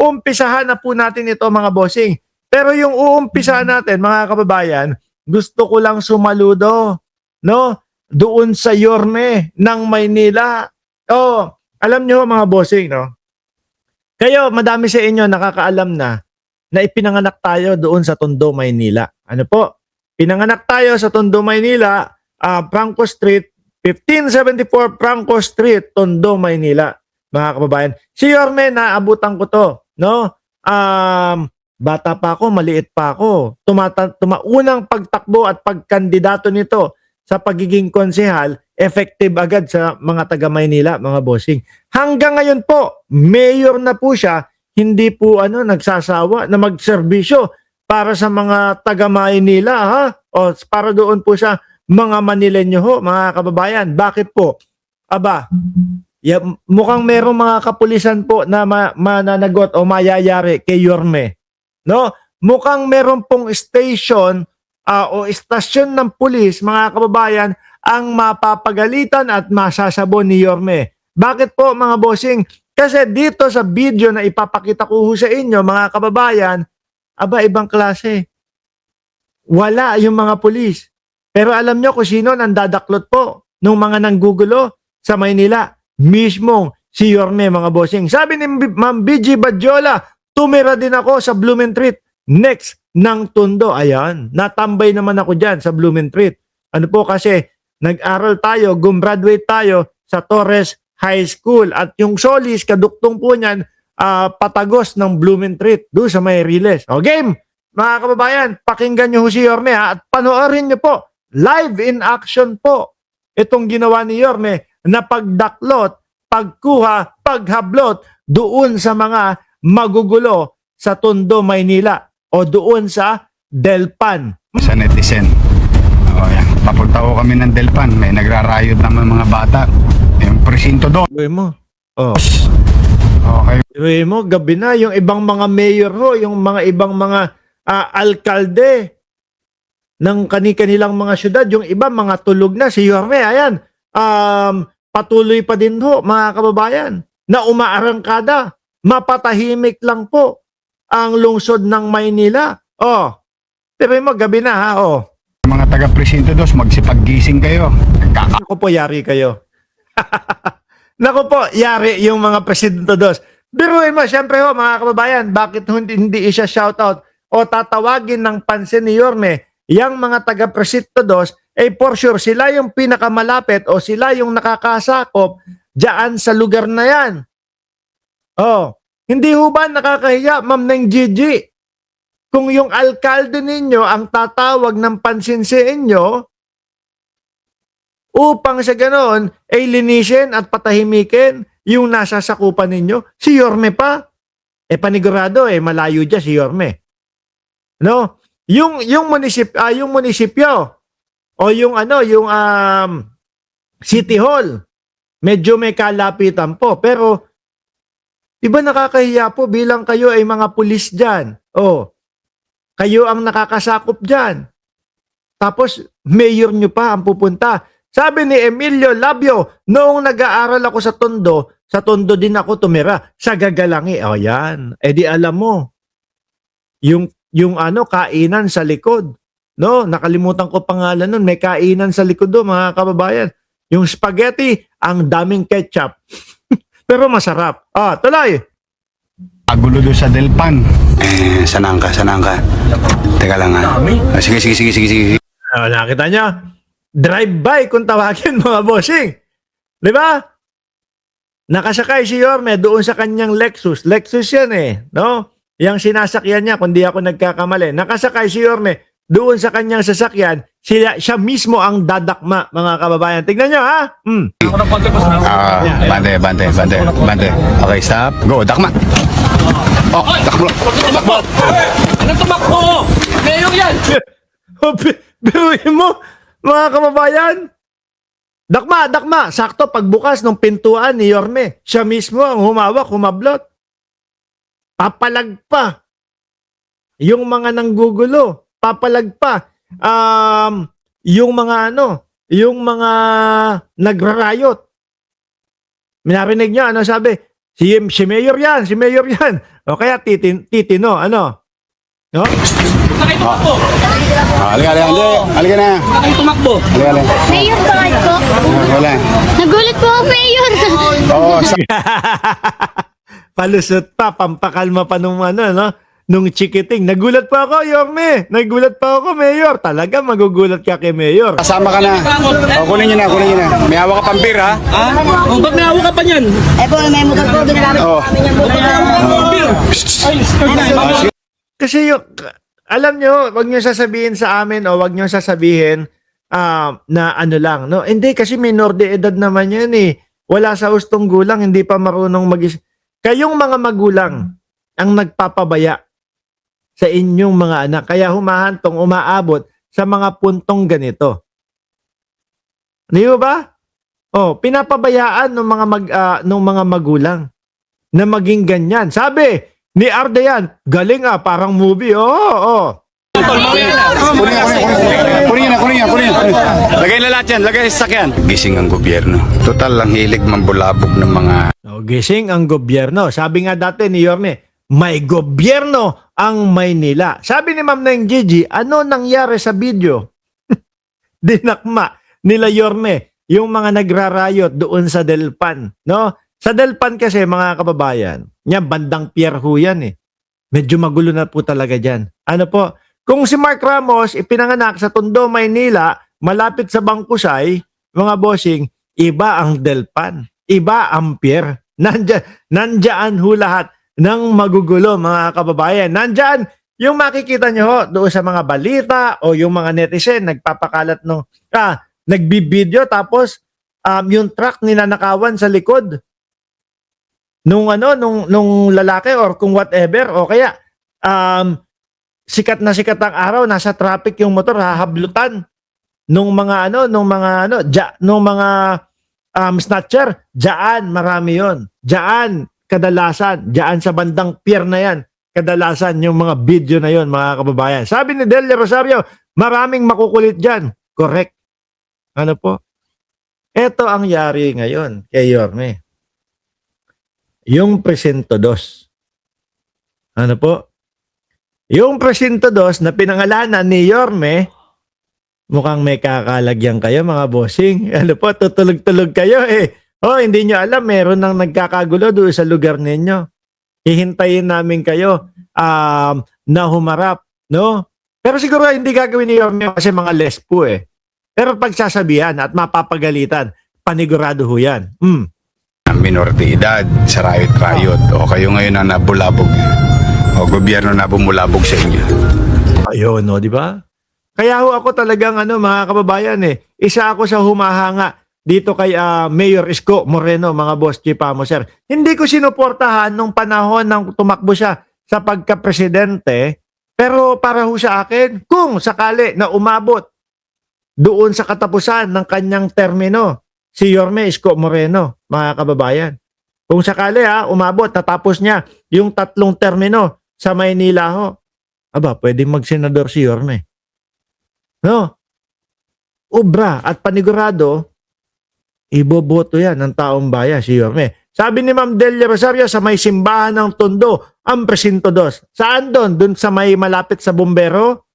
Umpisahan na po natin ito mga bossing. Pero yung uumpisahan natin mga kababayan, gusto ko lang sumaludo, no? Doon sa Yorme ng Maynila. Oh, alam nyo mga bossing, no? Kayo, madami sa inyo nakakaalam na ipinanganak tayo doon sa Tondo, Maynila. Ano po? Pinanganak tayo sa Tondo, Maynila, Franco Street, 1574 Franco Street, Tondo, Maynila. Mga kababayan. Si Yorme, naabutan ko to. No? Bata pa ako, maliit pa ako. Unang pagtakbo at pagkandidato nito sa pagiging konsehal, effective agad sa mga taga Maynila, mga bossing. Hanggang ngayon po, mayor na po siya, hindi po nagsasawa na magserbisyo para sa mga taga Maynila, ha? O para doon po sa mga Manileño ho, mga kababayan. Bakit po? Aba, mukhang merong mga kapulisan po na mananagot o mayayari kay Yorme. No? Mukhang meron pong station o istasyon ng pulis, mga kababayan, ang mapapagalitan at masasabon ni Yorme. Bakit po mga bossing? Kasi dito sa video na ipapakita ko sa inyo, mga kababayan, aba ibang klase. Wala yung mga pulis. Pero alam nyo kung sino nandadaklot po nung mga nanggugulo sa Maynila. Mismong si Yorme, mga bossing. Sabi ni Ma'am BG Badjola, tumira din ako sa Blumentritt next ng Tondo. Ayan, natambay naman ako dyan sa Blumentritt. Ano po kasi, nag-aral tayo, gumraduate tayo sa Torres High School. At yung Solis, kaduktong po niyan, patagos ng Blumentritt, doon sa may Riles. O game, mga kababayan, pakinggan nyo si Yorme ha, at panoorin nyo po, live in action po, itong ginawa ni Yorme na pagdaklot, pagkuha, paghablot doon sa mga magugulo sa Tondo, Maynila o doon sa Delpan. Sa netizen. O yan, papunta ko kami ng Delpan. May nagrarayot naman mga bata. Yung presinto doon. Uy mo. Oh. Okay. Uy mo, gabi na. Yung ibang mga mayor ho, yung mga ibang mga alkalde ng kanilang mga syudad, yung iba mga tulog na. Si Yorme, ayan. Patuloy pa din ho, mga kababayan, na umaarangkada. Mapatahimik lang po ang lungsod ng Maynila. Oh, pero mo, gabi na ha, oh. Mga taga-presinto dos, magsipaggising kayo. Naku po, yari kayo. Naku po, yari yung mga presidente dos. Biruin mo, syempre ho, mga kababayan, bakit hindi siya shoutout o tatawagin ng pansin ni Yorme, yung mga taga-presidente dos, for sure, sila yung pinakamalapit o sila yung nakakasakop dyan sa lugar na yan. Oh, hindi ho ba nakakahiya, Ma'am Neng Gigi? Kung yung alkalde ninyo ang tatawag ng pansin sa inyo, upang sa ganoon ay linisin at patahimikin yung nasa sakupan ninyo, si Yorme pa. Panigurado, malayo dyan si Yorme. No? Yung munisipyo, o yung City Hall, medyo may kalapitan po. Pero, iba nakakahiya po bilang kayo ay mga pulis dyan. O, kayo ang nakakasakop dyan. Tapos, mayor nyo pa ang pupunta. Sabi ni Emilio Labio, noong nag-aaral ako sa Tondo din ako tumira. Sa Gagalangi. O yan. Di alam mo, yung kainan sa likod. No, nakalimutan ko pangalan nun. May kainan sa likod doon, mga kababayan. Yung spaghetti, ang daming ketchup. Pero masarap. Tuloy. Agulo doon sa Delpan. Sanang ka. Teka lang ha. Sige. Nakita niya. Drive-by kung tawagin, mga bossing. Di ba? Nakasakay si Yorme doon sa kanyang Lexus. Lexus yan no? Yang sinasakyan niya, kung di ako nagkakamali. Nakasakay si Yorme doon sa kanyang sasakyan, siya mismo ang dadakma, mga kababayan. Tignan nyo, ha? Bante. Okay, stop. Go, dakma. Dakma. Anong tumakbo? Mayor yan! Biruin mo, mga kababayan. Dakma. Sakto, pagbukas ng pintuan ni Yorme, siya mismo ang humawak, humablot. Papalag pa. Yung mga nanggugulo. Papalag pa. Yung mga nagrarayot. Minarinig nyo, ano sabi? Si Mayor yan, si Mayor yan. O kaya Titino, ano? No? Huwag na kayo tumakbo. Halika na. Huwag na kayo tumakbo. Mayor, bakit po? Wala. Nagulat po ako, Mayor. Oo, Palusot pa, pampakalma pa nung ano, no? Nung chikiting. Nagulat pa ako, Yorme. Nagulat pa ako, Mayor. Talaga magugulat ka kay Mayor. kasama ka na. O, kunin nyo na. May hawak ka pang beer, ha? Ha? Oh, ba't naawa ka pa niyan? Eh po, may motor po, ginagamit Oo. namin yung motor na... Kasi yung, alam nyo, wag nyo sasabihin sa amin o wag nyo sasabihin na ano lang. No? Hindi, kasi minor de edad naman yan eh. Wala sa ustong gulang, hindi pa marunong Kayong mga magulang ang nagpapabaya sa inyong mga anak. Kaya humahantong, umaabot sa mga puntong ganito. Di ba? Oh, pinapabayaan ng mga magulang na maging ganyan. Sabi ni Ardayan, galing parang movie. Oo. Kunin niya. Lagay na lahat yan, lagay sa sakyan. Gising ang gobyerno. Total lang hilig mambulabog ng mga... Gising ang gobyerno. Sabi nga dati ni Yorme, may gobyerno ang Maynila. Sabi ni Ma'am Neng Gigi, ano nangyari sa video? Dinakma nila Yorme yung mga nagrarayot doon sa Delpan. No? Sa Delpan kasi mga kababayan, yan bandang Pierre ho yan eh. Medyo magulo na po talaga dyan. Ano po? Kung si Mark Ramos ipinanganak sa Tondo, Maynila, malapit sa Bangkusay, mga bossing, iba ang Delpan. Iba ang Pierre. Nandyan ho lahat ng magugulo, mga kababayan. Nandyan yung makikita nyo ho, doon sa mga balita o yung mga netizen, nagpapakalat nung, nagbibideo tapos yung truck ninanakawan sa likod nung lalaki or kung whatever o kaya sikat na sikat ang araw, nasa traffic yung motor, hahablutan nung mga snatcher. Diyan marami yon. Diyan kadalasan, diyan sa bandang pier na yan, kadalasan yung mga video na yon, mga kababayan. Sabi ni Delia Rosario, maraming makukulit diyan. Correct. Ano po? Ito ang yari ngayon kay Yorme. Yung Presinto 2. Ano po? Yung Presinto 2 na pinangalanan ni Yorme, mukhang may kakalagyan kayo mga bossing. Ano po, tutulog-tulog kayo eh. Oh, hindi nyo alam, meron nang nagkakagulo doon sa lugar ninyo. Hihintayin namin kayo na humarap, no? Pero siguro hindi gagawin ni Yorme kasi mga lespo eh. Pero pagsasabihan at mapapagalitan, panigurado ho yan. minor de edad sa riot-riot. O kayo ngayon ang nabulabog. O gobyerno na bumulabog sa inyo. Ayun, no, di ba? Kaya ho ako talagang mga kababayan isa ako sa humahanga dito kay Mayor Isko Moreno, mga boss, Chipamo, sir. Hindi ko sinuportahan nung panahon nang tumakbo siya sa pagka-presidente, pero para ho sa akin, kung sakali na umabot doon sa katapusan ng kanyang termino, si Yorme Isko Moreno, mga kababayan. Kung sakali umabot, natapos niya yung 3 termino sa Maynila ho, pwedeng magsenador si Yorme. No? Ubra at panigurado, iboboto yan ng taong bayan si Yorme. Sabi ni Ma'am Delia Rosario, sa may simbahan ng Tondo, ang Presinto 2. Saan doon? Doon sa may malapit sa Bombero?